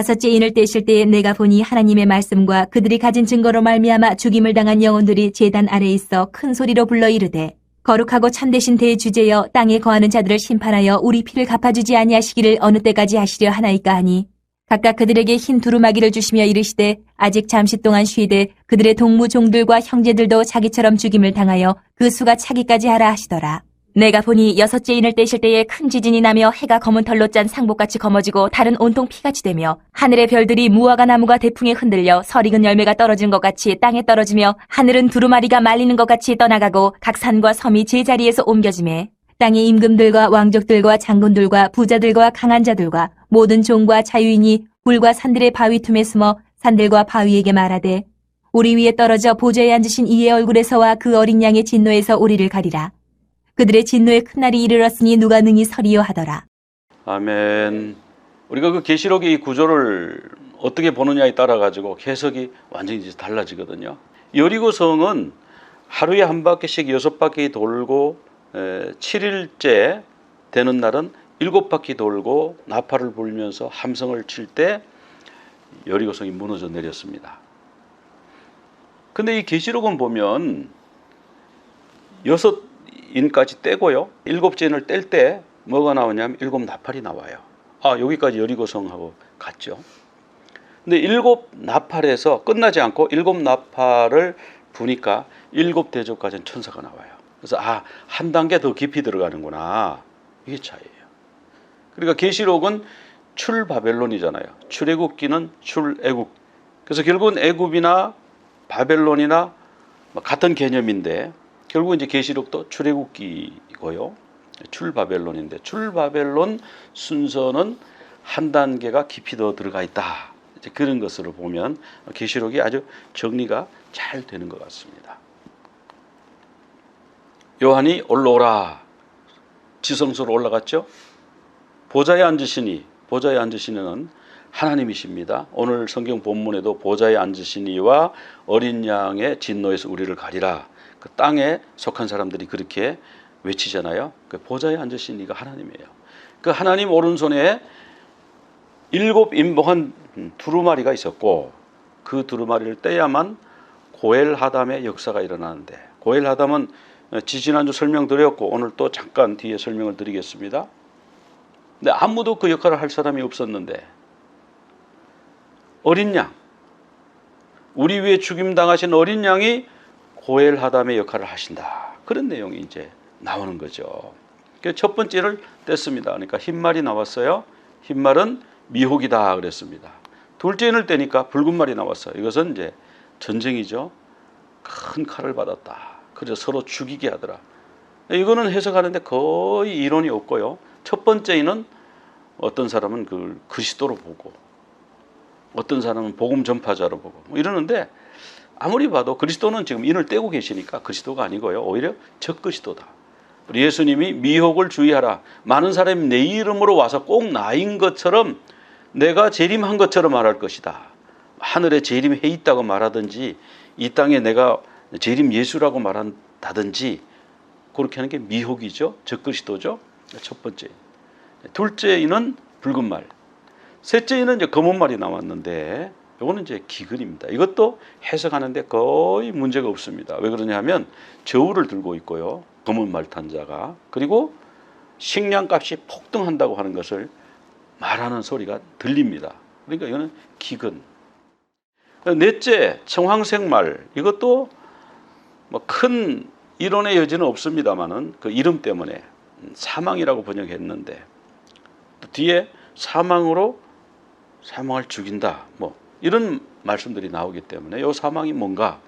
다섯째 인을 떼실 때에 내가 보니 하나님의 말씀과 그들이 가진 증거로 말미암아 죽임을 당한 영혼들이 제단 아래에 있어 큰 소리로 불러 이르되 거룩하고 참되신 대주제여 땅에 거하는 자들을 심판하여 우리 피를 갚아주지 아니하시기를 어느 때까지 하시려 하나이까 하니 각각 그들에게 흰 두루마기를 주시며 이르시되 아직 잠시 동안 쉬되 그들의 동무 종들과 형제들도 자기처럼 죽임을 당하여 그 수가 차기까지 하라 하시더라. 내가 보니 여섯째 인을 떼실 때에 큰 지진이 나며 해가 검은 털로 짠 상복같이 검어지고 달은 온통 피같이 되며 하늘의 별들이 무화과 나무가 대풍에 흔들려 설익은 열매가 떨어진 것 같이 땅에 떨어지며 하늘은 두루마리가 말리는 것 같이 떠나가고 각 산과 섬이 제자리에서 옮겨지매 땅의 임금들과 왕족들과 장군들과 부자들과 강한 자들과 모든 종과 자유인이 굴과 산들의 바위 틈에 숨어 산들과 바위에게 말하되 우리 위에 떨어져 보좌에 앉으신 이의 얼굴에서와 그 어린 양의 진노에서 우리를 가리라. 그들의 진노의 큰 날이 이르렀으니 누가 능히 서리요 하더라. 아멘. 우리가 그 계시록의 이 구조를 어떻게 보느냐에 따라 가지고 해석이 완전히 달라지거든요. 여리고성은 하루에 한 바퀴씩 6바퀴 돌고 7일째 되는 날은 7바퀴 돌고 나팔을 불면서 함성을 칠 때 여리고성이 무너져 내렸습니다. 근데 이 계시록은 보면 6인까지 떼고요. 7째 인을 뗄 때 뭐가 나오냐면 7나팔이 나와요. 여기까지 여리고성하고 같죠. 근데 7나팔에서 끝나지 않고 7나팔을 부니까 7대접까지는 천사가 나와요. 그래서 한 단계 더 깊이 들어가는구나. 이게 차이예요. 그러니까 계시록은 출바벨론이잖아요. 출애굽기는 출애굽. 그래서 결국은 애굽이나 바벨론이나 같은 개념인데 결국 이제 계시록도 출애굽기고요. 출바벨론인데 출바벨론 순서는 한 단계가 깊이 더 들어가 있다. 이제 그런 것으로 보면 계시록이 아주 정리가 잘 되는 것 같습니다. 요한이 올라오라. 지성소로 올라갔죠. 보좌에 앉으시는 하나님이십니다. 오늘 성경 본문에도 보좌에 앉으시니와 어린 양의 진노에서 우리를 가리라. 그 땅에 속한 사람들이 그렇게 외치잖아요. 그 보좌에 앉으시니가 하나님이에요. 그 하나님 오른손에 7 임봉한 두루마리가 있었고 그 두루마리를 떼야만 고엘하담의 역사가 일어나는데 고엘하담은 지난주 설명드렸고 오늘 또 잠깐 뒤에 설명을 드리겠습니다. 근데 아무도 그 역할을 할 사람이 없었는데 어린 양, 우리 위에 죽임당하신 어린 양이 고엘하담의 역할을 하신다. 그런 내용이 이제 나오는 거죠. 첫 번째를 뗐습니다. 그러니까 흰말이 나왔어요. 흰말은 미혹이다 그랬습니다. 둘째 인을 떼니까 붉은 말이 나왔어요. 이것은 이제 전쟁이죠. 큰 칼을 받았다. 그래서 서로 죽이게 하더라. 이거는 해석하는데 거의 이론이 없고요. 첫 번째 인은 어떤 사람은 그걸 그리스도로 보고 어떤 사람은 복음 전파자로 보고 이러는데 아무리 봐도 그리스도는 지금 인을 떼고 계시니까 그리스도가 아니고요. 오히려 적그리스도다. 우리 예수님이 미혹을 주의하라. 많은 사람이 내 이름으로 와서 꼭 나인 것처럼 내가 재림한 것처럼 말할 것이다. 하늘에 재림해 있다고 말하든지 이 땅에 내가 재림 예수라고 말한다든지 그렇게 하는 게 미혹이죠. 적그리스도죠. 첫 번째. 둘째 인은 붉은 말. 셋째 인은 이제 검은 말이 나왔는데 이거는 이제 기근입니다. 이것도 해석하는데 거의 문제가 없습니다. 왜 그러냐면 저울을 들고 있고요. 검은 말 탄 자가. 그리고 식량값이 폭등한다고 하는 것을 말하는 소리가 들립니다. 그러니까 이거는 기근. 넷째, 청황색 말. 이것도 뭐 큰 이론의 여지는 없습니다만은 그 이름 때문에 사망이라고 번역했는데 또 뒤에 사망으로 사망을 죽인다. 뭐 이런 말씀들이 나오기 때문에 이 사망이 뭔가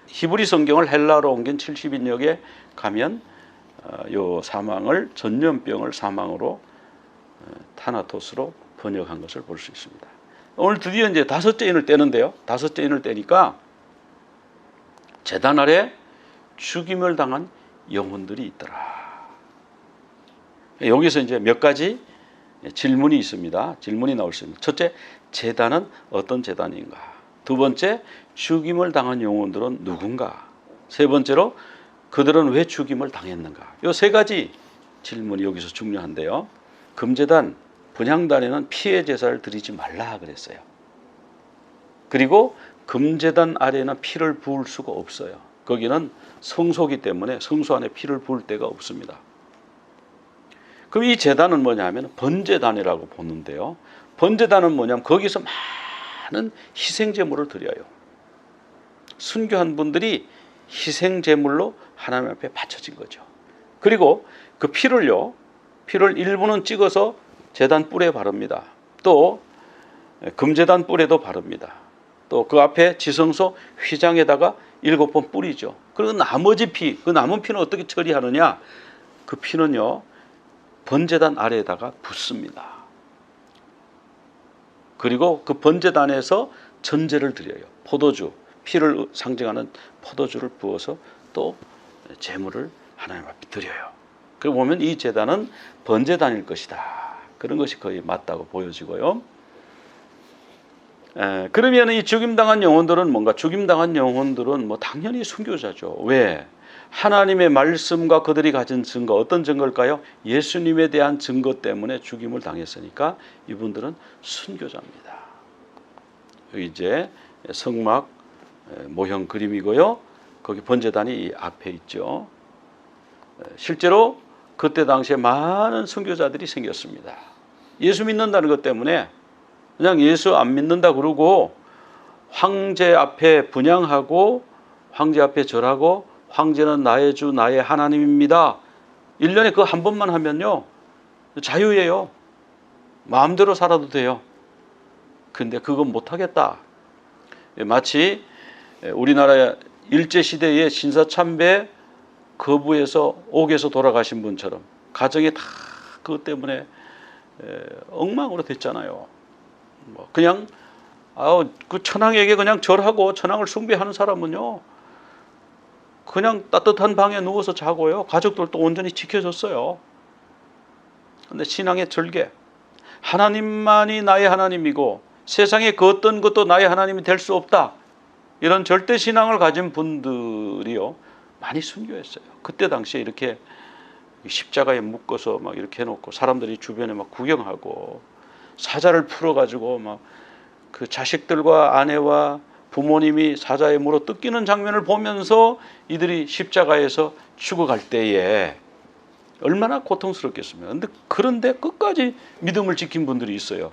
히브리 성경을 헬라로 옮긴 70인역에 가면 이 사망을 전염병을 사망으로 타나토스로 번역한 것을 볼 수 있습니다. 오늘 드디어 이제 다섯째 인을 떼는데요. 다섯째 인을 떼니까 제단 아래 죽임을 당한 영혼들이 있더라. 여기서 이제 몇 가지 질문이 있습니다. 질문이 나올 수 있습니다. 첫째, 제단은 어떤 제단인가? 두 번째, 죽임을 당한 영혼들은 누군가? 세 번째로, 그들은 왜 죽임을 당했는가? 이 세 가지 질문이 여기서 중요한데요. 금제단, 분향단에는 피해 제사를 드리지 말라 그랬어요. 그리고 금제단 아래에는 피를 부을 수가 없어요. 거기는 성소기 때문에 성소 안에 피를 부을 데가 없습니다. 그럼 이 제단은 뭐냐면 번제단이라고 보는데요. 번제단은 뭐냐면 거기서 많은 희생제물을 드려요. 순교한 분들이 희생제물로 하나님 앞에 바쳐진 거죠. 그리고 그 피를 일부는 찍어서 제단 뿔에 바릅니다. 또 금제단 뿔에도 바릅니다. 또 그 앞에 지성소 휘장에다가 7번 뿌리죠. 그리고 나머지 피, 그 남은 피는 어떻게 처리하느냐? 그 피는요, 번제단 아래에다가 붓습니다. 그리고 그 번제단에서 전제를 드려요. 포도주, 피를 상징하는 포도주를 부어서 또 제물을 하나님 앞에 드려요. 그리고 보면 이 제단은 번제단일 것이다. 그런 것이 거의 맞다고 보여지고요. 그러면 이 죽임당한 영혼들은 뭔가? 죽임당한 영혼들은 뭐 당연히 순교자죠. 왜? 하나님의 말씀과 그들이 가진 증거, 어떤 증거일까요? 예수님에 대한 증거 때문에 죽임을 당했으니까 이분들은 순교자입니다. 여기 이제 성막 모형 그림이고요. 거기 번제단이 이 앞에 있죠. 실제로 그때 당시에 많은 순교자들이 생겼습니다. 예수 믿는다는 것 때문에 그냥 예수 안 믿는다 그러고 황제 앞에 분향하고 황제 앞에 절하고 황제는 나의 주 나의 하나님입니다. 1년에 그거 한 번만 하면요 자유예요. 마음대로 살아도 돼요. 근데 그건 못하겠다. 마치 우리나라 일제시대에 신사참배 거부해서 옥에서 돌아가신 분처럼 가정이 다 그것 때문에 엉망으로 됐잖아요. 그냥 그 천황에게 그냥 절하고 천황을 숭배하는 사람은요 그냥 따뜻한 방에 누워서 자고요 가족들도 온전히 지켜줬어요. 근데 신앙의 절개, 하나님만이 나의 하나님이고 세상에 그 어떤 것도 나의 하나님이 될 수 없다, 이런 절대 신앙을 가진 분들이요 많이 순교했어요. 그때 당시에 이렇게 십자가에 묶어서 막 이렇게 해놓고 사람들이 주변에 막 구경하고 사자를 풀어가지고 막 그 자식들과 아내와 부모님이 사자에 물어 뜯기는 장면을 보면서 이들이 십자가에서 죽어갈 때에 얼마나 고통스럽겠습니까? 그런데 끝까지 믿음을 지킨 분들이 있어요.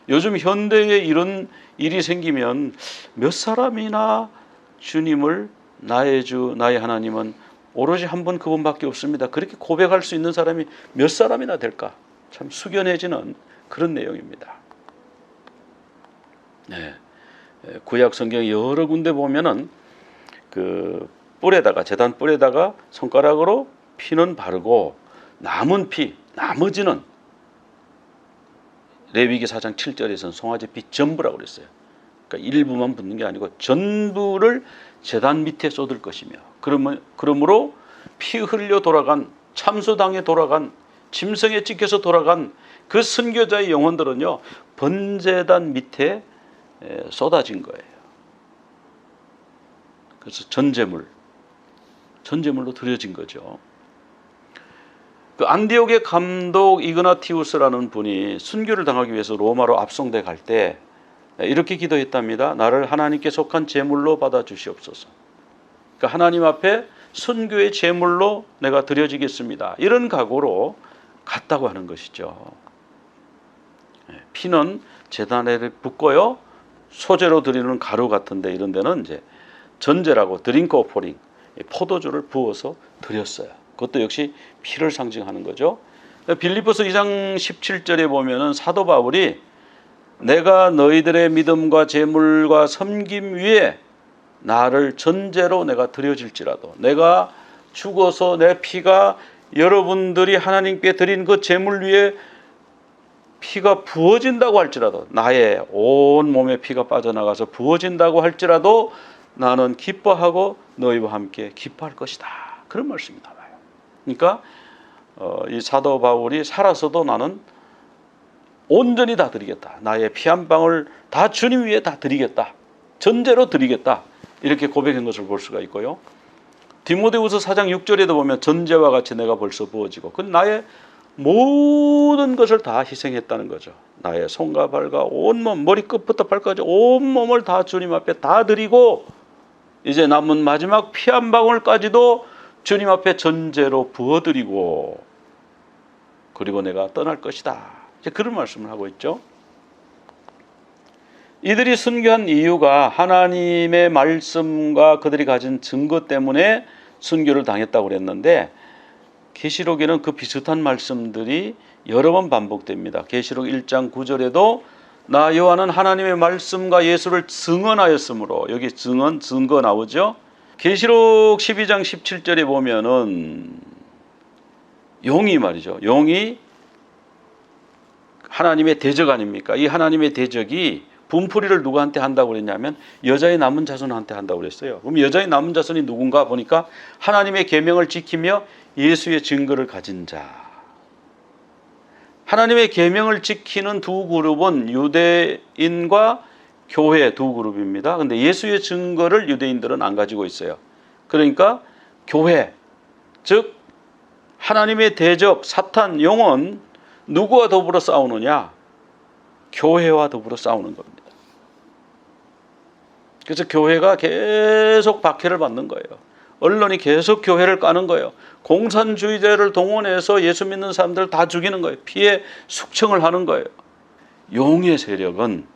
요즘 현대에 이런 일이 생기면 몇 사람이나 주님을 나의 주 나의 하나님은 오로지 한 분 그분밖에 없습니다, 그렇게 고백할 수 있는 사람이 몇 사람이나 될까? 참 숙연해지는 그런 내용입니다. 네. 구약 성경 여러 군데 보면은 그 뿔에다가 제단 뿔에다가 손가락으로 피는 바르고 남은 피, 나머지는 레위기 4장 7절에서는 송아지 피 전부라고 그랬어요. 그러니까 일부만 붓는 게 아니고 전부를 제단 밑에 쏟을 것이며, 그러므로 피 흘려 돌아간, 참소당에 돌아간, 짐승에 찍혀서 돌아간 그 선교자의 영혼들은요 번제단 밑에 쏟아진 거예요. 그래서 전제물로 드려진 거죠. 그 안디옥의 감독 이그나티우스라는 분이 순교를 당하기 위해서 로마로 압송돼 갈 때 이렇게 기도했답니다. 나를 하나님께 속한 제물로 받아 주시옵소서. 그러니까 하나님 앞에 순교의 제물로 내가 드려지겠습니다, 이런 각오로 갔다고 하는 것이죠. 피는 제단에 붓고요 소재로 드리는 가루 같은데 이런 데는 이제 전제라고 드링크 오퍼링, 포도주를 부어서 드렸어요. 그것도 역시 피를 상징하는 거죠. 빌립보서 2장 17절에 보면은 사도 바울이 내가 너희들의 믿음과 제물과 섬김 위에 나를 전제로 내가 드려질지라도, 내가 죽어서 내 피가 여러분들이 하나님께 드린 그 제물 위에 피가 부어진다고 할지라도, 나의 온 몸에 피가 빠져나가서 부어진다고 할지라도 나는 기뻐하고 너희와 함께 기뻐할 것이다, 그런 말씀이 나와요. 그러니까 이 사도 바울이 살아서도 나는 온전히 다 드리겠다, 나의 피 한 방울 다 주님 위에 다 드리겠다, 전제로 드리겠다, 이렇게 고백한 것을 볼 수가 있고요. 디모데후서 4장 6절에도 보면 전제와 같이 내가 벌써 부어지고, 그건 나의 모든 것을 다 희생했다는 거죠. 나의 손과 발과 온몸, 머리끝부터 발까지 온몸을 다 주님 앞에 다 드리고 이제 남은 마지막 피 한 방울까지도 주님 앞에 전제로 부어드리고 그리고 내가 떠날 것이다. 이제 그런 말씀을 하고 있죠. 이들이 순교한 이유가 하나님의 말씀과 그들이 가진 증거 때문에 순교를 당했다고 그랬는데 계시록에는 그 비슷한 말씀들이 여러 번 반복됩니다. 계시록 1장 9절에도 나 요한은 하나님의 말씀과 예수를 증언하였으므로 여기 증거 나오죠. 계시록 12장 17절에 보면은 용이 말이죠. 용이 하나님의 대적 아닙니까? 이 하나님의 대적이 분풀이를 누구한테 한다고 그랬냐면 여자의 남은 자손한테 한다고 그랬어요. 그럼 여자의 남은 자손이 누군가 보니까 하나님의 계명을 지키며 예수의 증거를 가진 자. 하나님의 계명을 지키는 두 그룹은 유대인과 교회 두 그룹입니다. 근데 예수의 증거를 유대인들은 안 가지고 있어요. 그러니까 교회, 즉 하나님의 대적 사탄 영은 누구와 더불어 싸우느냐? 교회와 더불어 싸우는 겁니다. 그래서 교회가 계속 박해를 받는 거예요. 언론이 계속 교회를 까는 거예요. 공산주의자를 동원해서 예수 믿는 사람들 다 죽이는 거예요. 피해 숙청을 하는 거예요. 용의 세력은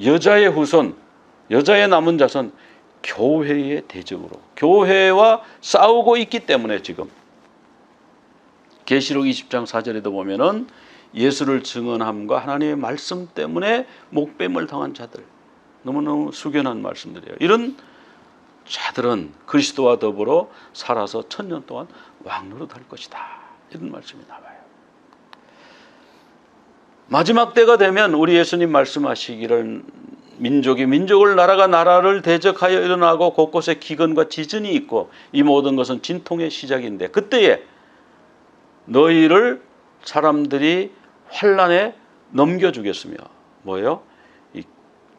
여자의 후손, 여자의 남은 자손, 교회의 대적으로 교회와 싸우고 있기 때문에 지금 계시록 20장 4절에도 보면은 예수를 증언함과 하나님의 말씀 때문에 목뱀을 당한 자들, 너무너무 숙연한 말씀들이에요. 이런 자들은 그리스도와 더불어 살아서 1000년 동안 왕노릇할 것이다. 이런 말씀이 나와요. 마지막 때가 되면 우리 예수님 말씀하시기를 민족이 민족을 나라가 나라를 대적하여 일어나고 곳곳에 기근과 지진이 있고 이 모든 것은 진통의 시작인데 그때에 너희를 사람들이 환난에 넘겨주겠으며 뭐예요?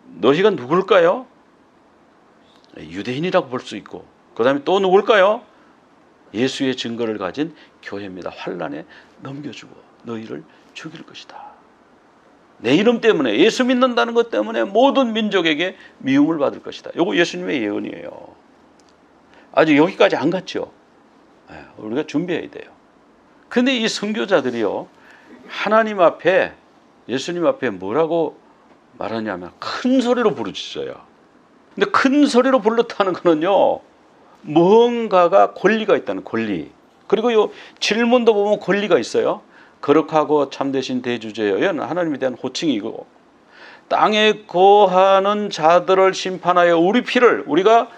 너희가 누굴까요? 유대인이라고 볼 수 있고 그 다음에 또 누굴까요? 예수의 증거를 가진 교회입니다. 환난에 넘겨주고 너희를 죽일 것이다. 내 이름 때문에 예수 믿는다는 것 때문에 모든 민족에게 미움을 받을 것이다. 이거 예수님의 예언이에요. 아직 여기까지 안 갔죠. 우리가 준비해야 돼요. 근데 이 선교자들이요 하나님 앞에 예수님 앞에 뭐라고 말하냐면 큰 소리로 부르짖어요. 근데 큰 소리로 불렀다는 거는요 무언가가 권리가 있다는 권리. 그리고 요 질문도 보면 권리가 있어요. 거룩하고 참되신 대주제여. 이는 하나님에 대한 호칭이고 땅에 거하는 자들을 심판하여 우리 피를 우리가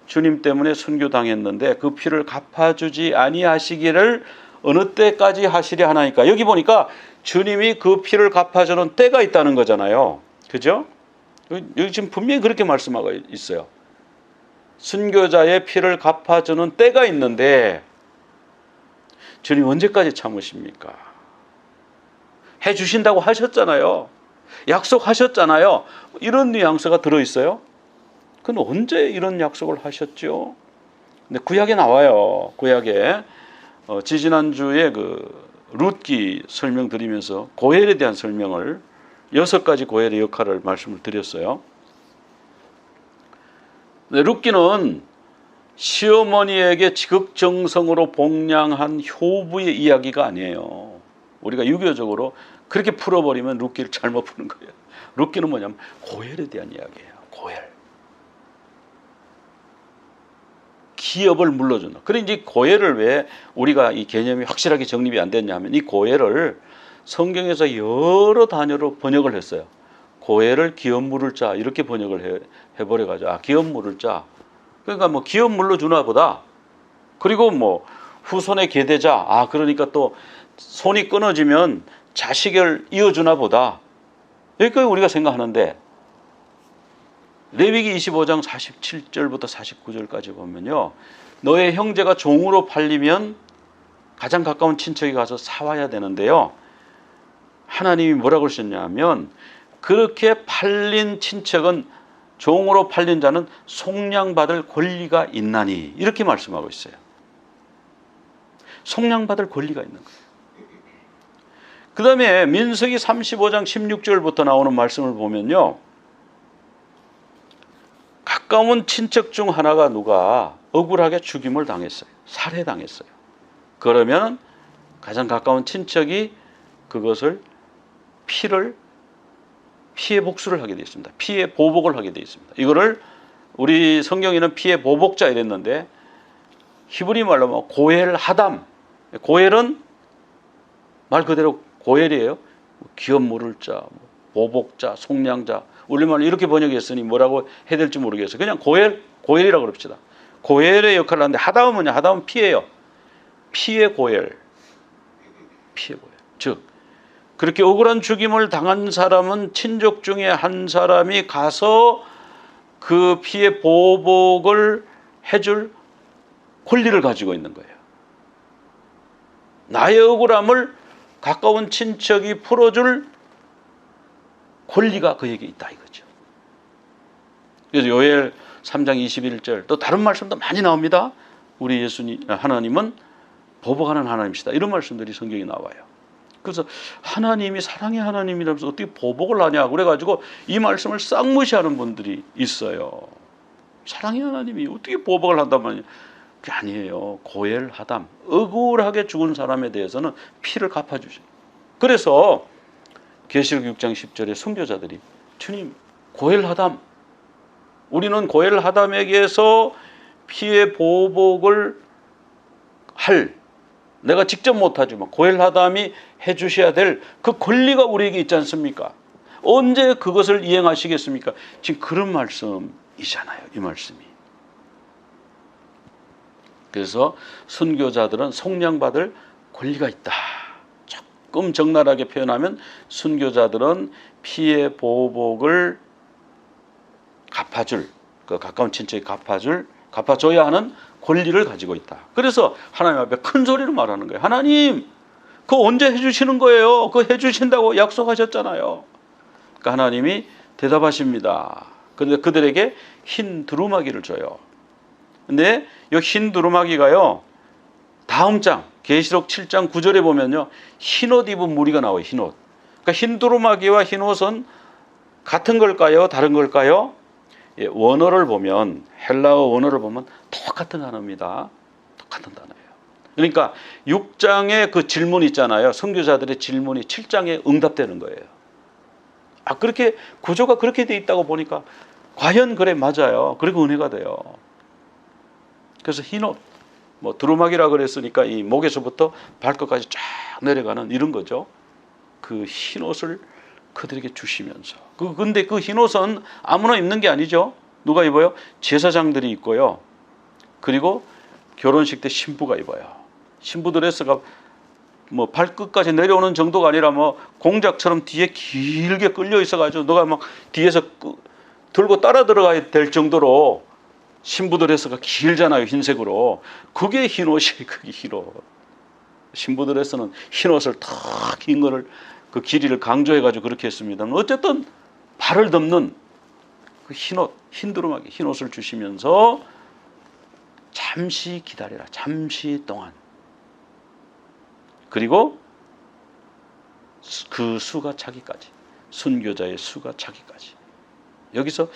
주님 때문에 순교당했는데 그 피를 갚아주지 아니하시기를 어느 때까지 하시려 하나니까. 여기 보니까 주님이 그 피를 갚아주는 때가 있다는 거잖아요. 그죠? 여기 지금 분명히 그렇게 말씀하고 있어요. 순교자의 피를 갚아주는 때가 있는데 주님 언제까지 참으십니까? 해주신다고 하셨잖아요. 약속하셨잖아요. 이런 뉘앙스가 들어있어요. 그건 언제 이런 약속을 하셨죠? 근데 구약에 나와요. 구약에 지지난주에 그 룻기 설명드리면서 고헬에 대한 설명을 6가지 고헬의 역할을 말씀을 드렸어요. 룻기는 시어머니에게 지극정성으로 복량한 효부의 이야기가 아니에요. 우리가 유교적으로 그렇게 풀어버리면 룻기를 잘못 푸는 거예요. 룻기는 뭐냐면 고헬에 대한 이야기예요. 고헬. 기업을 물러준다. 그래 이제 고헬을 왜 우리가 이 개념이 확실하게 정립이 안 됐냐면 이 고헬을 성경에서 여러 단어로 번역을 했어요. 고헬을 기업 물을 자 이렇게 번역을 해버려가지고 기업 물을 자. 그러니까 뭐 기업 물러주나 보다. 그리고 뭐 후손의 계대자. 그러니까 또 손이 끊어지면 자식을 이어주나 보다. 여기까지 우리가 생각하는데 레위기 25장 47절부터 49절까지 보면요. 너의 형제가 종으로 팔리면 가장 가까운 친척이 가서 사와야 되는데요. 하나님이 뭐라고 하셨냐면 그렇게 팔린 친척은 종으로 팔린 자는 속량받을 권리가 있나니 이렇게 말씀하고 있어요. 속량받을 권리가 있는 거예요. 그 다음에 민수기 35장 16절부터 나오는 말씀을 보면요, 가까운 친척 중 하나가 누가 억울하게 죽임을 당했어요. 살해당했어요. 그러면 가장 가까운 친척이 그것을 피해 복수를 하게 되어 있습니다. 피해 보복을 하게 되어 있습니다. 이거를 우리 성경에는 피해 보복자 이랬는데 히브리 말로 하면 고엘 하담. 고엘은 말 그대로 고엘이에요. 기업 물을 자, 보복자, 속량자. 우리말로 이렇게 번역했으니 뭐라고 해야 될지 모르겠어요. 그냥 고엘이라고 그럽시다. 고엘의 역할을 하는데 하담은 뭐냐? 하담은 피해요. 피해 고엘. 즉 그렇게 억울한 죽임을 당한 사람은 친족 중에 한 사람이 가서 그 피해 보복을 해줄 권리를 가지고 있는 거예요. 나의 억울함을 가까운 친척이 풀어줄 권리가 그에게 있다 이거죠. 그래서 요엘 3장 21절 또 다른 말씀도 많이 나옵니다. 우리 하나님은 보복하는 하나님이시다. 이런 말씀들이 성경에 나와요. 그래서 하나님이 사랑의 하나님이라면서 어떻게 보복을 하냐 그래가지고 이 말씀을 싹 무시하는 분들이 있어요. 사랑의 하나님이 어떻게 보복을 한단 말이에요. 그게 아니에요. 고엘 하담, 억울하게 죽은 사람에 대해서는 피를 갚아주셔요. 그래서 계시록 6장 10절에 선교자들이 주님 고엘 하담, 우리는 고엘 하담에게서 피해 보복을 할, 내가 직접 못하지만 고엘 하담이 해주셔야 될 그 권리가 우리에게 있지 않습니까? 언제 그것을 이행하시겠습니까? 지금 그런 말씀이잖아요. 이 말씀이. 그래서 순교자들은 속량받을 권리가 있다. 조금 적나라하게 표현하면 순교자들은 피해 보복을 갚아줄, 그 가까운 친척이 갚아줘야 하는 권리를 가지고 있다. 그래서 하나님 앞에 큰 소리로 말하는 거예요. 하나님, 그거 언제 해주시는 거예요? 그거 해주신다고 약속하셨잖아요. 그러니까 하나님이 대답하십니다. 그런데 그들에게 흰 두루마기를 줘요. 근데 이 흰 두루마기가요, 다음 장 계시록 7장 9절에 보면요, 흰옷 입은 무리가 나와요. 흰옷. 그러니까 흰 두루마기와 흰옷은 같은 걸까요? 다른 걸까요? 예, 원어를 보면, 헬라어 원어를 보면 똑같은 단어입니다. 똑같은 단어예요. 그러니까 6장에 그 질문 있잖아요. 선교자들의 질문이 7장에 응답되는 거예요. 아, 그렇게 구조가 그렇게 돼 있다고 보니까 과연 그래, 맞아요. 그리고 은혜가 돼요. 그래서 흰옷, 뭐 두루마기라 그랬으니까 이 목에서부터 발끝까지 쫙 내려가는 이런 거죠. 그 흰옷을 그들에게 주시면서. 근데 그 흰옷은 아무나 입는 게 아니죠. 누가 입어요? 제사장들이 입고요. 그리고 결혼식 때 신부가 입어요. 신부 드레스가 뭐 발끝까지 내려오는 정도가 아니라 뭐 공작처럼 뒤에 길게 끌려 있어가지고 너가 막 뒤에서 들고 따라 들어가야 될 정도로 신부 드레스가 길잖아요. 흰색으로. 그게 흰옷이, 그게 흰옷. 신부 드레스는 흰옷을 탁 긴 거를 그 길이를 강조해가지고 그렇게 했습니다. 어쨌든 발을 덮는 그 흰옷, 흰 두루마기, 흰옷을 주시면서 잠시 기다려라. 잠시 동안. 그리고 그 수가 차기까지. 순교자의 수가 차기까지. 여기서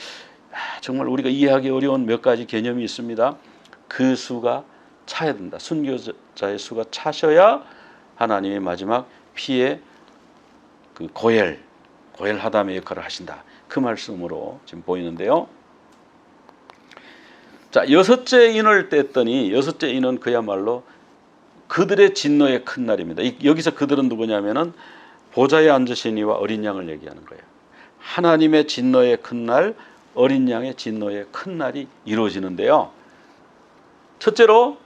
정말 우리가 이해하기 어려운 몇 가지 개념이 있습니다. 그 수가 차야 된다. 순교자의 수가 차셔야 하나님의 마지막 피해 그 고엘 하담의 역할을 하신다. 그 말씀으로 지금 보이는데요. 자, 여섯째 인을 뗐더니 여섯째 인은 그야말로 그들의 진노의 큰 날입니다. 여기서 그들은 누구냐면은 보좌에 앉으신 이와 어린 양을 얘기하는 거예요. 하나님의 진노의 큰 날, 어린 양의 진노의 큰 날이 이루어지는데요. 첫째로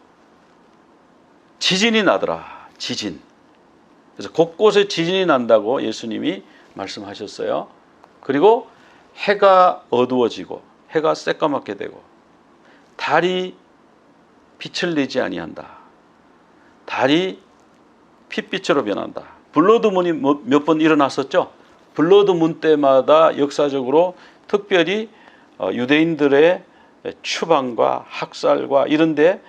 지진이 나더라. 지진. 그래서 곳곳에 지진이 난다고 예수님이 말씀하셨어요. 그리고 해가 어두워지고 해가 새까맣게 되고 달이 빛을 내지 아니한다. 달이 핏빛으로 변한다. 블러드문이 몇 번 일어났었죠. 블러드문 때마다 역사적으로 특별히 유대인들의 추방과 학살과 이런데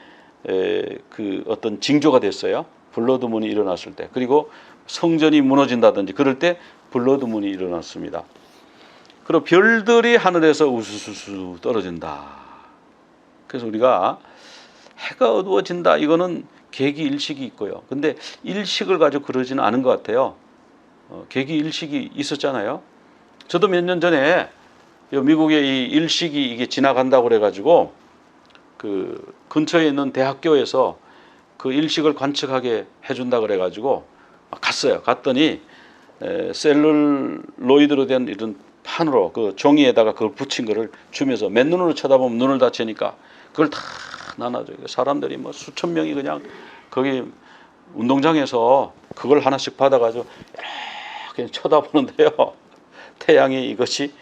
그 어떤 징조가 됐어요. 블러드문이 일어났을 때. 그리고 성전이 무너진다든지 그럴 때 블러드문이 일어났습니다. 그리고 별들이 하늘에서 우수수수 떨어진다. 그래서 우리가 해가 어두워진다. 이거는 계기 일식이 있고요. 근데 일식을 가지고 그러지는 않은 것 같아요. 계기 일식이 있었잖아요. 저도 몇 년 전에 미국의 이 일식이 이게 지나간다고 그래가지고 그 근처에 있는 대학교에서 그 일식을 관측하게 해준다 그래가지고 갔어요. 갔더니 셀룰로이드로 된 이런 판으로 그 종이에다가 그걸 붙인 거를 주면서 맨눈으로 쳐다보면 눈을 다치니까 그걸 다 나눠줘요. 사람들이 뭐 수천 명이 그냥 거기 운동장에서 그걸 하나씩 받아가지고 이렇게 쳐다보는데요. 태양이 이것이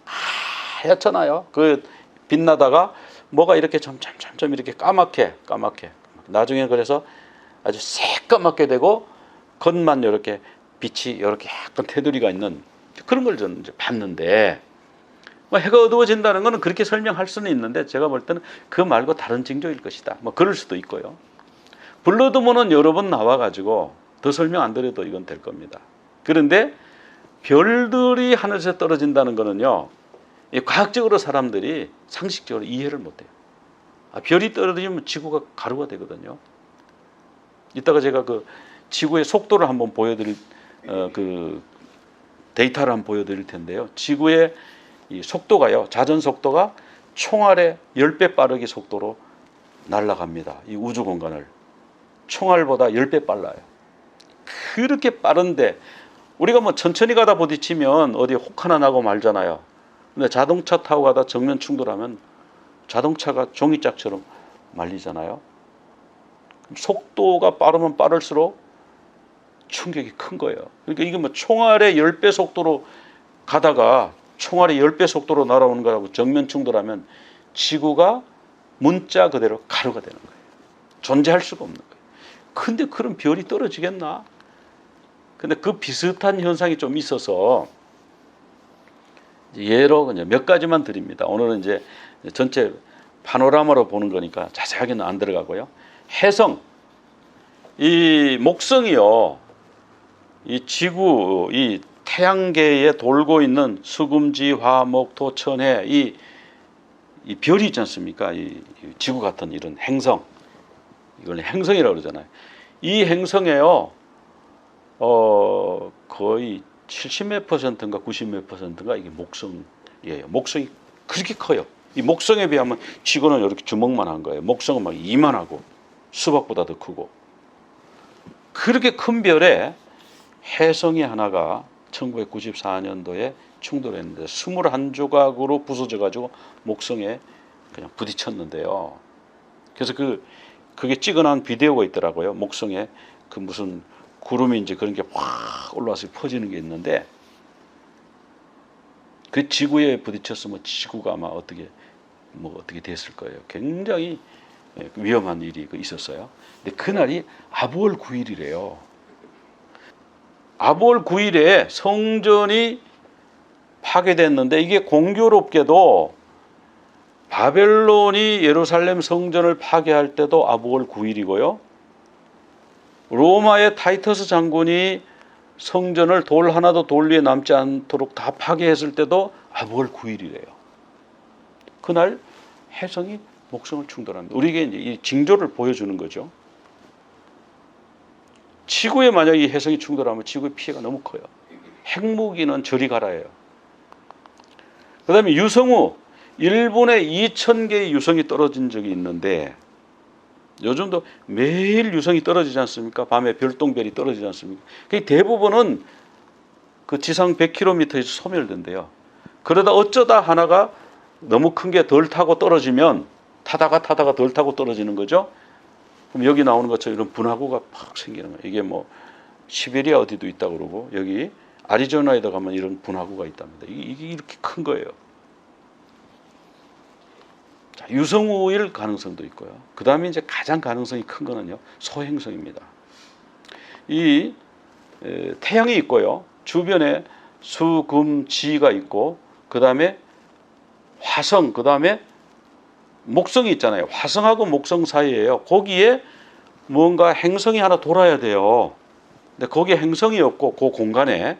하얗잖아요. 그 빛나다가 뭐가 이렇게 점점 이렇게 까맣게 나중에 그래서 아주 새까맣게 되고 겉만 이렇게 빛이 이렇게 약간 테두리가 있는 그런 걸 저는 이제 봤는데 뭐 해가 어두워진다는 거는 그렇게 설명할 수는 있는데 제가 볼 때는 그 말고 다른 징조일 것이다. 뭐 그럴 수도 있고요. 블러드문은 여러 번 나와가지고 더 설명 안 드려도 이건 될 겁니다. 그런데 별들이 하늘에서 떨어진다는 거는요. 과학적으로 사람들이 상식적으로 이해를 못해요. 별이 떨어지면 지구가 가루가 되거든요. 이따가 제가 그 지구의 속도를 한번 보여드릴 그 데이터를 한번 보여드릴 텐데요. 지구의 이 속도가요. 자전 속도가 총알의 10배 빠르게 속도로 날아갑니다. 이 우주 공간을 총알보다 10배 빨라요. 그렇게 빠른데 우리가 뭐 천천히 가다 부딪히면 어디 혹 하나 나고 말잖아요. 근데 자동차 타고 가다 정면 충돌하면 자동차가 종이짝처럼 말리잖아요. 속도가 빠르면 빠를수록 충격이 큰 거예요. 그러니까 이게 뭐 총알의 10배 속도로 가다가 총알이 10배 속도로 날아오는 거라고 정면 충돌하면 지구가 문자 그대로 가루가 되는 거예요. 존재할 수가 없는 거예요. 근데 그런 별이 떨어지겠나? 근데 그 비슷한 현상이 좀 있어서 예로 그냥 몇 가지만 드립니다. 오늘은 이제 전체 파노라마로 보는 거니까 자세하게는 안 들어가고요. 해성, 이 목성이요, 이 지구, 이 태양계에 돌고 있는 수금지, 화, 목, 토, 천, 해, 이 별이 있지 않습니까? 이 지구 같은 이런 행성, 이걸 행성이라고 그러잖아요. 이 행성에요, 거의 70몇 %인가 90몇 %인가 이게 목성이에요. 목성이 그렇게 커요. 이 목성에 비하면 지구는 이렇게 주먹만 한 거예요. 목성은 막 이만하고 수박보다 더 크고. 그렇게 큰 별에 혜성이 하나가 1994년도에 충돌했는데 21조각으로 부서져 가지고 목성에 그냥 부딪혔는데요. 그래서 그게 찍어놓은 비디오가 있더라고요. 목성에 그 무슨 구름이 이제 그런 게 확 올라와서 퍼지는 게 있는데 그 지구에 부딪혔으면 지구가 아마 어떻게 됐을 거예요. 굉장히 위험한 일이 있었어요. 근데 그날이 아부월 9일이래요. 아부월 9일에 성전이 파괴됐는데 이게 공교롭게도 바벨론이 예루살렘 성전을 파괴할 때도 아부월 9일이고요. 로마의 타이터스 장군이 성전을 돌 하나도 돌 위에 남지 않도록 다 파괴했을 때도 아부월 9일이래요. 그날 혜성이 목성을 충돌합니다. 우리에게 이제 이 징조를 보여주는 거죠. 지구에 만약 이 혜성이 충돌하면 지구의 피해가 너무 커요. 핵무기는 저리 가라예요. 그 다음에 유성우, 일본에 2,000개의 유성이 떨어진 적이 있는데 요즘도 매일 유성이 떨어지지 않습니까? 밤에 별똥별이 떨어지지 않습니까? 대부분은 그 지상 100km에서 소멸된대요. 그러다 어쩌다 하나가 너무 큰 게 덜 타고 떨어지면 타다가 덜 타고 떨어지는 거죠. 그럼 여기 나오는 것처럼 이런 분화구가 팍 생기는 거예요. 이게 뭐 시베리아 어디도 있다고 그러고 여기 아리조나에도 가면 이런 분화구가 있답니다. 이게 이렇게 큰 거예요. 자, 유성우일 가능성도 있고요. 그 다음에 이제 가장 가능성이 큰 거는요, 소행성입니다. 이 태양이 있고요, 주변에 수, 금, 지가 있고, 그 다음에 화성, 그 다음에 목성이 있잖아요. 화성하고 목성 사이에요. 거기에 뭔가 행성이 하나 돌아야 돼요. 근데 거기에 행성이 없고 그 공간에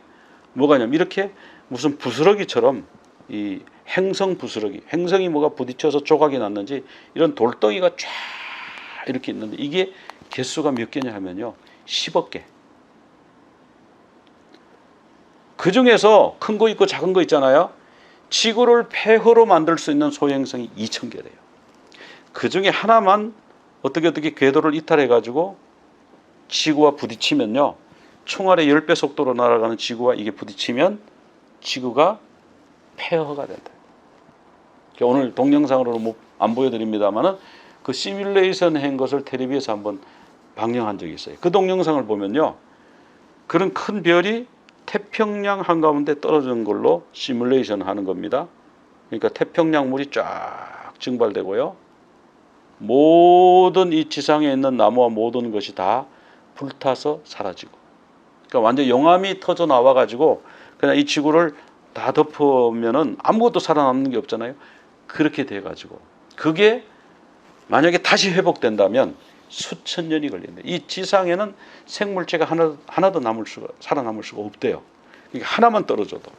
뭐가 있냐면 이렇게 무슨 부스러기처럼 이 행성 부스러기, 행성이 뭐가 부딪혀서 조각이 났는지 이런 돌덩이가 쫙 이렇게 있는데 이게 개수가 몇 개냐 하면요. 10억 개. 그 중에서 큰 거 있고 작은 거 있잖아요. 지구를 폐허로 만들 수 있는 소행성이 2,000개래요. 그 중에 하나만 어떻게 궤도를 이탈해 가지고 지구와 부딪히면요. 총알의 10배 속도로 날아가는 지구와 이게 부딪히면 지구가 폐허가 된다. 오늘 동영상으로는 안 보여드립니다만은 그 시뮬레이션 한 것을 텔레비에서 한번 방영한 적이 있어요. 그 동영상을 보면요. 그런 큰 별이 태평양 한가운데 떨어지는 걸로 시뮬레이션 하는 겁니다. 그러니까 태평양 물이 쫙 증발되고요. 모든 이 지상에 있는 나무와 모든 것이 다 불타서 사라지고. 그러니까 완전 용암이 터져 나와 가지고 그냥 이 지구를 다 덮으면은 아무것도 살아남는 게 없잖아요. 그렇게 돼 가지고 그게 만약에 다시 회복된다면 수천 년이 걸린대. 이 지상에는 생물체가 하나도 살아남을 수가 없대요. 그러니까 하나만 떨어져도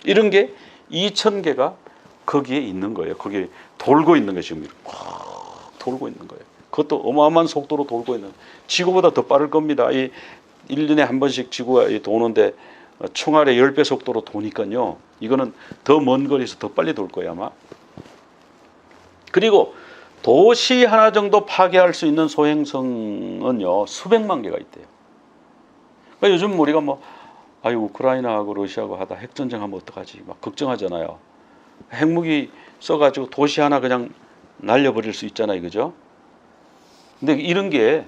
이런 게 2,000개가 거기에 있는 거예요. 거기에 돌고 있는 게 지금 확 돌고 있는 거예요. 그것도 어마어마한 속도로 돌고 있는. 지구보다 더 빠를 겁니다. 이 1년에 한 번씩 지구가 도는데 총알의 10배 속도로 도니까요. 이거는 더 먼 거리에서 더 빨리 돌 거예요, 아마. 그리고 도시 하나 정도 파괴할 수 있는 소행성은요, 수백만 개가 있대요. 그러니까 요즘 우리가 우크라이나하고 러시아하고 하다 핵전쟁 하면 어떡하지? 막 걱정하잖아요. 핵무기 써가지고 도시 하나 그냥 날려버릴 수 있잖아요. 그죠? 근데 이런 게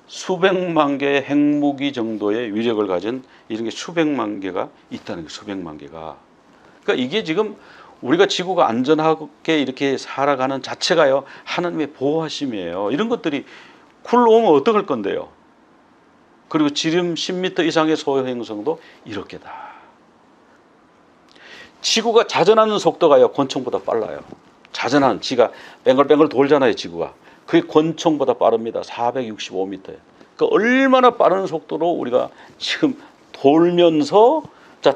수백만 개의 핵무기 정도의 위력을 가진 이런 게 수백만 개가 있다는 거예요. 수백만 개가. 그러니까 이게 지금 우리가 지구가 안전하게 이렇게 살아가는 자체가요. 하나님의 보호하심이에요. 이런 것들이 굴러오면 어떡할 건데요. 그리고 지름 10m 이상의 소행성도 이렇게다. 지구가 자전하는 속도가요. 권총보다 빨라요. 자전하는 지가 뱅글뱅글 돌잖아요. 지구가. 그게 권총보다 빠릅니다. 465m. 그러니까 얼마나 빠른 속도로 우리가 지금 돌면서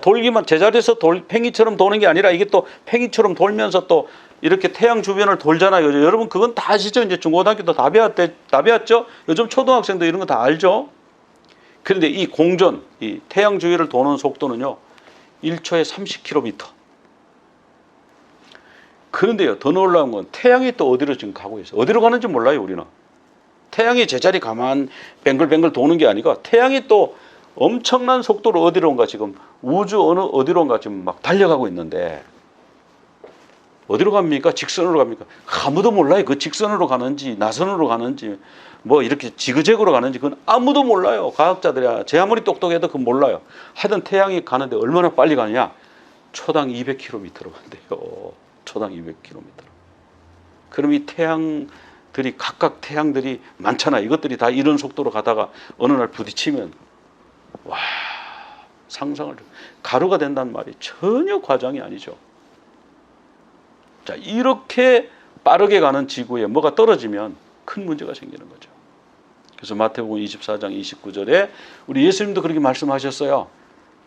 돌기만 제자리에서 팽이처럼 도는 게 아니라 이게 또 팽이처럼 돌면서 또 이렇게 태양 주변을 돌잖아요. 여러분 그건 다 아시죠? 이제 중고등학교 때 다 배웠죠? 요즘 초등학생도 이런 거 다 알죠? 그런데 이 공전, 이 태양 주위를 도는 속도는요. 1초에 30km. 그런데요. 더 놀라운 건 태양이 또 어디로 지금 가고 있어요. 어디로 가는지 몰라요. 우리는. 태양이 제자리 가만 뱅글뱅글 도는 게 아니고 태양이 또 엄청난 속도로 어디론가 지금 우주 어디론가 지금 막 달려가고 있는데 어디로 갑니까? 직선으로 갑니까? 아무도 몰라요. 그 직선으로 가는지 나선으로 가는지 이렇게 지그재그로 가는지 그건 아무도 몰라요. 과학자들이야. 제 아무리 똑똑해도 그건 몰라요. 하여튼 태양이 가는데 얼마나 빨리 가느냐? 초당 200km로 간대요. 초당 200km. 그럼 이 태양들이 각각 태양들이 많잖아요. 이것들이 다 이런 속도로 가다가 어느 날 부딪히면 와, 상상을 가루가 된다는 말이 전혀 과장이 아니죠. 자, 이렇게 빠르게 가는 지구에 뭐가 떨어지면 큰 문제가 생기는 거죠. 그래서 마태복음 24장 29절에 우리 예수님도 그렇게 말씀하셨어요.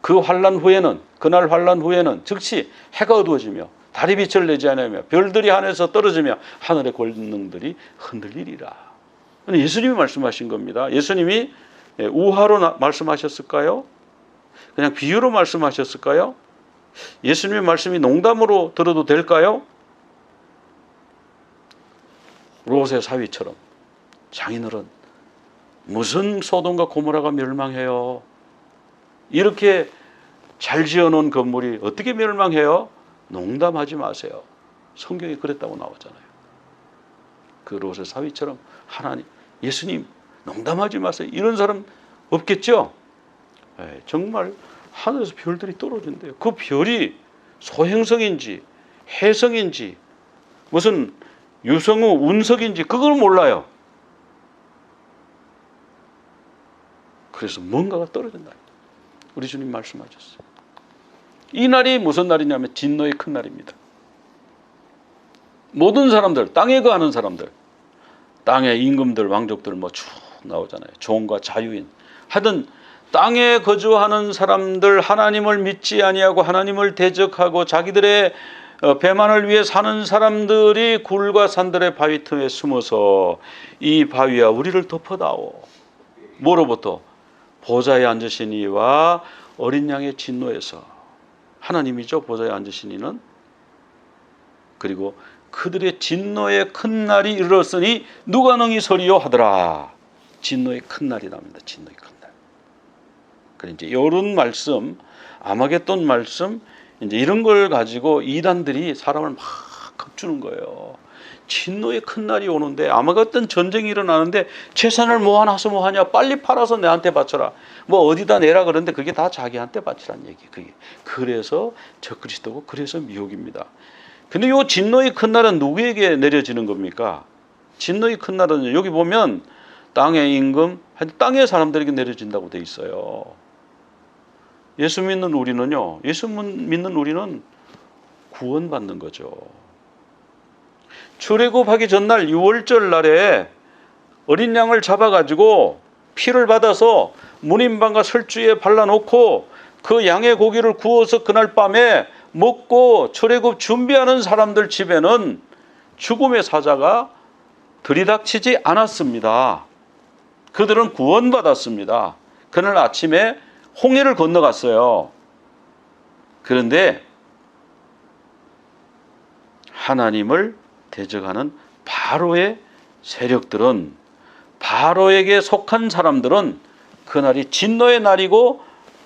그 환난 후에는 그날 환난 후에는 즉시 해가 어두워지며 달이 빛을 내지 않으며 별들이 하늘에서 떨어지며 하늘의 권능들이 흔들리리라. 예수님이 말씀하신 겁니다. 예수님이 우화로 말씀하셨을까요? 그냥 비유로 말씀하셨을까요? 예수님의 말씀이 농담으로 들어도 될까요? 롯의 사위처럼 장인어른 무슨 소돔과 고모라가 멸망해요? 이렇게 잘 지어놓은 건물이 어떻게 멸망해요? 농담하지 마세요. 성경에 그랬다고 나오잖아요. 그 롯의 사위처럼 하나님, 예수님 농담하지 마세요. 이런 사람 없겠죠? 정말 하늘에서 별들이 떨어진대요. 그 별이 소행성인지 해성인지 무슨 유성우 운석인지 그걸 몰라요. 그래서 뭔가가 떨어진다. 우리 주님 말씀하셨어요. 이 날이 무슨 날이냐면 진노의 큰 날입니다. 모든 사람들, 땅에 거하는 사람들, 땅의 임금들, 왕족들 뭐 쭉 나오잖아요. 종과 자유인. 하여튼 땅에 거주하는 사람들, 하나님을 믿지 아니하고 하나님을 대적하고 자기들의 배만을 위해 사는 사람들이 굴과 산들의 바위 틈에 숨어서 이 바위야 우리를 덮어다오. 뭐로부터? 보좌에 앉으신 이와 어린 양의 진노에서. 하나님이죠, 보좌에 앉으신 이는. 그리고 그들의 진노의 큰 날이 이르렀으니 누가 능히 서리요 하더라. 진노의 큰 날이랍니다. 진노의 큰 날. 그래 이제 이런 말씀, 아마겟돈 말씀, 이제 이런 걸 가지고 이단들이 사람을 막 겁주는 거예요. 진노의 큰 날이 오는데, 아마겟돈 전쟁이 일어나는데 재산을 모아놔서 뭐하냐, 빨리 팔아서 내한테 바쳐라, 뭐 어디다 내라 그러는데 그게 다 자기한테 바치란 얘기. 그게 그래서 적그리스도고 그래서 미혹입니다. 근데 이 진노의 큰 날은 누구에게 내려지는 겁니까? 진노의 큰 날은 여기 보면 땅의 임금, 땅의 사람들에게 내려진다고 돼 있어요. 예수 믿는 우리는요, 예수 믿는 우리는 구원받는 거죠. 출애굽하기 전날 6월절 날에 어린 양을 잡아가지고 피를 받아서 문인방과 설주에 발라놓고 그 양의 고기를 구워서 그날 밤에 먹고 출애굽 준비하는 사람들 집에는 죽음의 사자가 들이닥치지 않았습니다. 그들은 구원받았습니다. 그날 아침에 홍해를 건너갔어요. 그런데 하나님을 대적하는 바로의 세력들은, 바로에게 속한 사람들은 그날이 진노의 날이고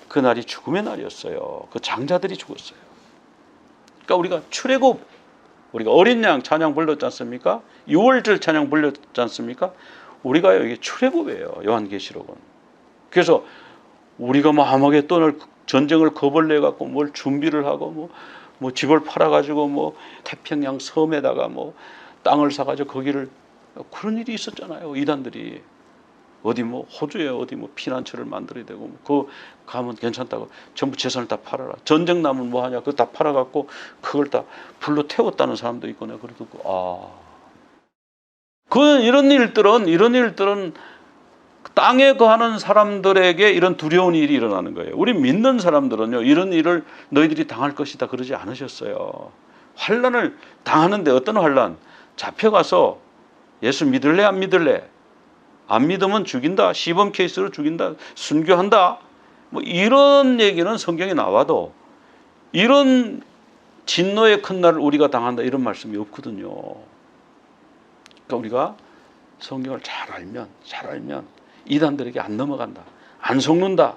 그날이 죽음의 날이었어요. 그 장자들이 죽었어요. 그러니까 우리가 출애굽, 우리가 어린 양 찬양 불렀지 않습니까? 6월절 찬양 불렀지 않습니까? 우리가 여기 출애굽이에요. 요한계시록은. 그래서 우리가 뭐 아마겟돈을 전쟁을 겁을 내 갖고 뭘 준비를 하고 뭐 집을 팔아 가지고 뭐 태평양 섬에다가 뭐 땅을 사 가지고 거기를, 그런 일이 있었잖아요. 이단들이 어디 뭐 호주에 어디 뭐 피난처를 만들어야 되고 그 가면 괜찮다고 전부 재산을 다 팔아라. 전쟁 나면 뭐 하냐, 그거 다 팔아 갖고 그걸 다 불로 태웠다는 사람도 있고, 내가 그래도 이런 일들은 땅에 거하는 사람들에게 이런 두려운 일이 일어나는 거예요. 우리 믿는 사람들은요, 이런 일을 너희들이 당할 것이다 그러지 않으셨어요. 환난을 당하는데, 어떤 환난? 잡혀가서 예수 믿을래 안 믿을래? 안 믿으면 죽인다, 시범 케이스로 죽인다, 순교한다, 뭐 이런 얘기는 성경에 나와도 이런 진노의 큰 날을 우리가 당한다 이런 말씀이 없거든요. 그러니까 우리가 성경을 잘 알면 이단들에게 안 넘어간다, 안 속는다.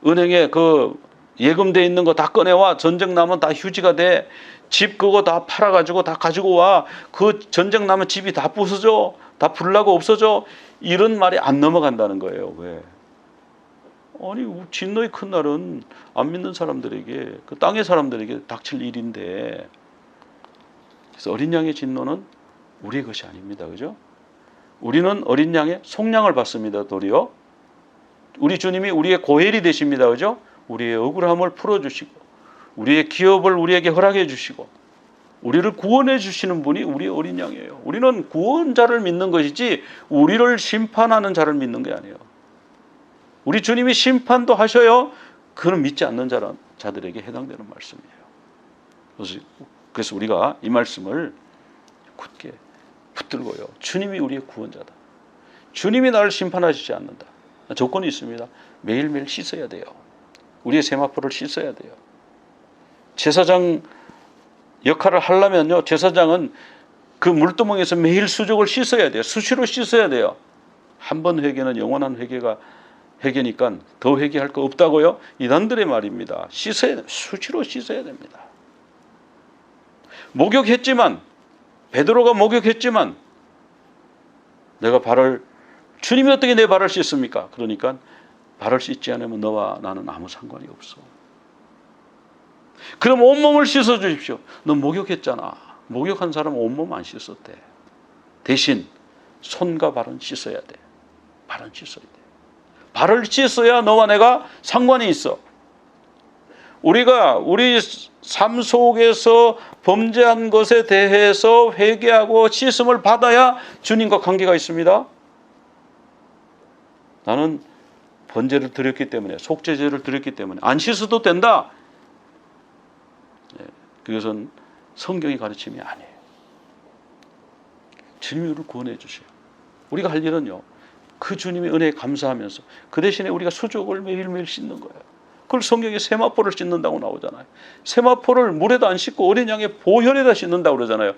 은행에 그 예금돼 있는 거 다 꺼내와, 전쟁 나면 다 휴지가 돼, 집 그거 다 팔아가지고 다 가지고 와, 그 전쟁 나면 집이 다 부서져, 다 불나고 없어져, 이런 말이 안 넘어간다는 거예요. 왜? 아니, 진노의 큰 날은 안 믿는 사람들에게, 그 땅의 사람들에게 닥칠 일인데, 그래서 어린 양의 진노는 우리의 것이 아닙니다. 그죠? 우리는 어린 양의 속량을 받습니다. 도리어 우리 주님이 우리의 고엘이 되십니다. 그죠? 우리의 억울함을 풀어주시고 우리의 기업을 우리에게 허락해 주시고 우리를 구원해 주시는 분이 우리의 어린 양이에요. 우리는 구원자를 믿는 것이지 우리를 심판하는 자를 믿는 게 아니에요. 우리 주님이 심판도 하셔요. 그는 믿지 않는 자들에게 해당되는 말씀이에요. 그래서 우리가 이 말씀을 굳게 붙들고요, 주님이 우리의 구원자다, 주님이 나를 심판하시지 않는다. 조건이 있습니다. 매일매일 씻어야 돼요. 우리의 세마포를 씻어야 돼요. 제사장 역할을 하려면요, 제사장은 그 물두멍에서 매일 수족을 씻어야 돼요. 수시로 씻어야 돼요. 한 번 회개는 영원한 회개니까 더 회개할 거 없다고요? 이단들의 말입니다. 수시로 씻어야 됩니다. 목욕했지만, 베드로가 목욕했지만 내가 주님이 어떻게 내 발을 씻습니까? 그러니까 발을 씻지 않으면 너와 나는 아무 상관이 없어. 그럼 온몸을 씻어 주십시오. 너 목욕했잖아. 목욕한 사람은 온몸 안 씻었대. 대신 손과 발은 씻어야 돼. 발은 씻어야 돼. 발을 씻어야 너와 내가 상관이 있어. 우리가 우리 삶 속에서 범죄한 것에 대해서 회개하고 씻음을 받아야 주님과 관계가 있습니다. 나는 번제를 드렸기 때문에, 속죄제를 드렸기 때문에 안 씻어도 된다. 그것은 성경의 가르침이 아니에요. 주님이 우리를 구원해 주셔요. 우리가 할 일은요, 그 주님의 은혜에 감사하면서 그 대신에 우리가 수족을 매일매일 씻는 거예요. 그걸 성경에 세마포를 씻는다고 나오잖아요. 세마포를 물에다 안 씻고 어린 양의 보혈에다 씻는다고 그러잖아요.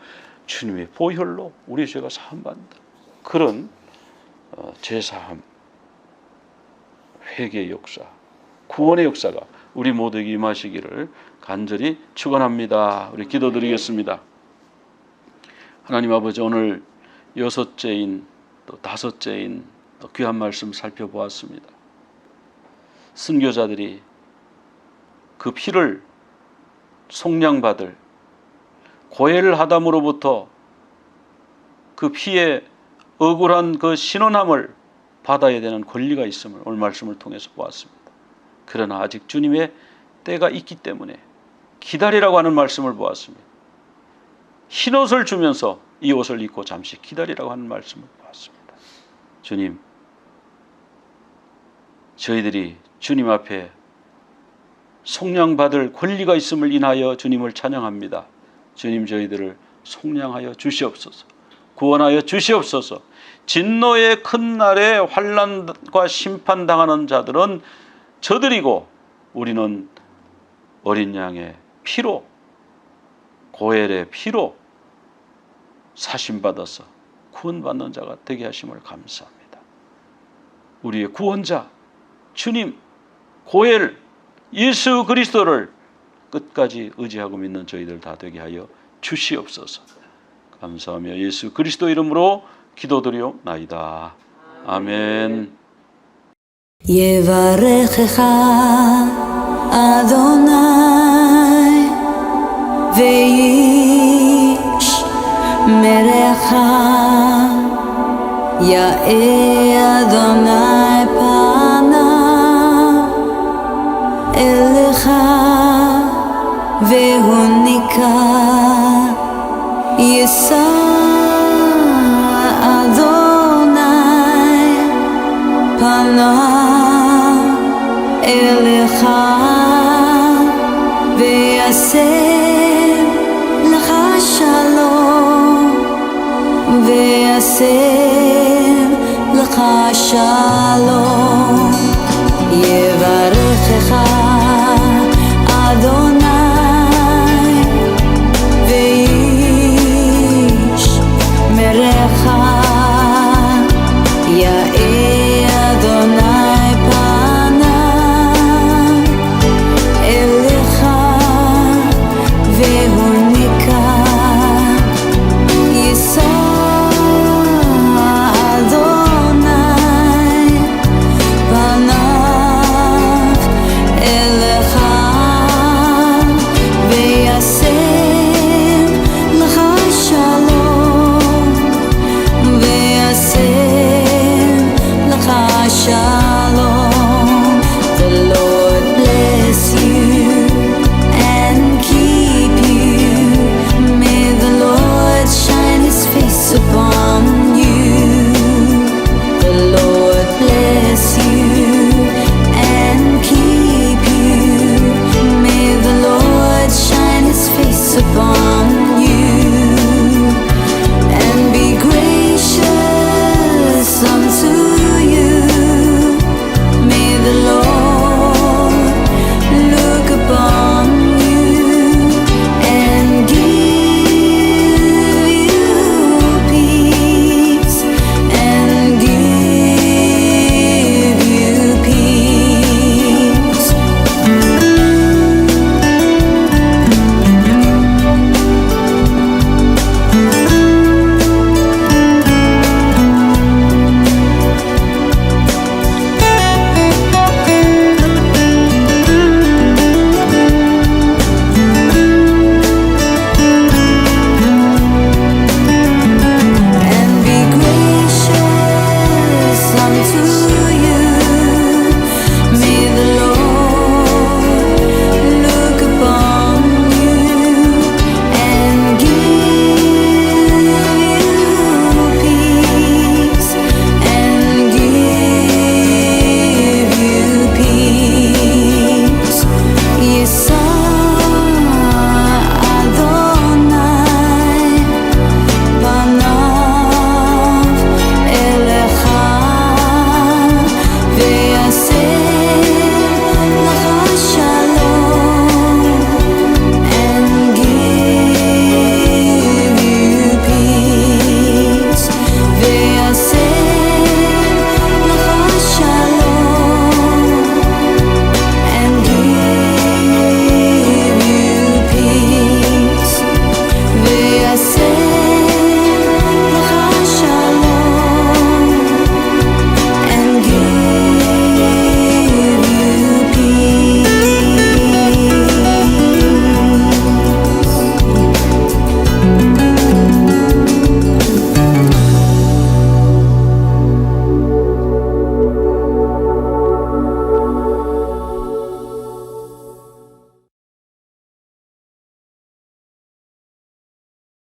주님의 보혈로 우리 죄가 사함받는다. 그런 죄사함, 회개의 역사, 구원의 역사가 우리 모두에게 임하시기를 간절히 축원합니다. 우리 기도드리겠습니다. 하나님 아버지, 오늘 여섯째인 또 다섯째인 또 귀한 말씀 살펴보았습니다. 순교자들이 그 피를 속량받을 고엘 하담으로부터 그 피의 억울한 그 신원함을 받아야 되는 권리가 있음을 오늘 말씀을 통해서 보았습니다. 그러나 아직 주님의 때가 있기 때문에 기다리라고 하는 말씀을 보았습니다. 흰옷을 주면서 이 옷을 입고 잠시 기다리라고 하는 말씀을 보았습니다. 주님, 저희들이 주님 앞에 속량받을 권리가 있음을 인하여 주님을 찬양합니다. 주님, 저희들을 속량하여 주시옵소서. 구원하여 주시옵소서. 진노의 큰 날에 환난과 심판당하는 자들은 저들이고 우리는 어린 양의 피로, 고엘의 피로 사심받아서 구원받는 자가 되게 하심을 감사합니다. 우리의 구원자 주님, 고엘 예수 그리스도를 끝까지 의지하고 믿는 저희들 다 되게 하여 주시옵소서. 감사하며 예수 그리스도 이름으로 기도드리옵나이다. 아멘. יברכך אדוני וישמרך, יאר אדוני פניו אליך והוניק יישא אדוני פניו אליך ויעשה לך שלום, ויעשה לך שלום. יברך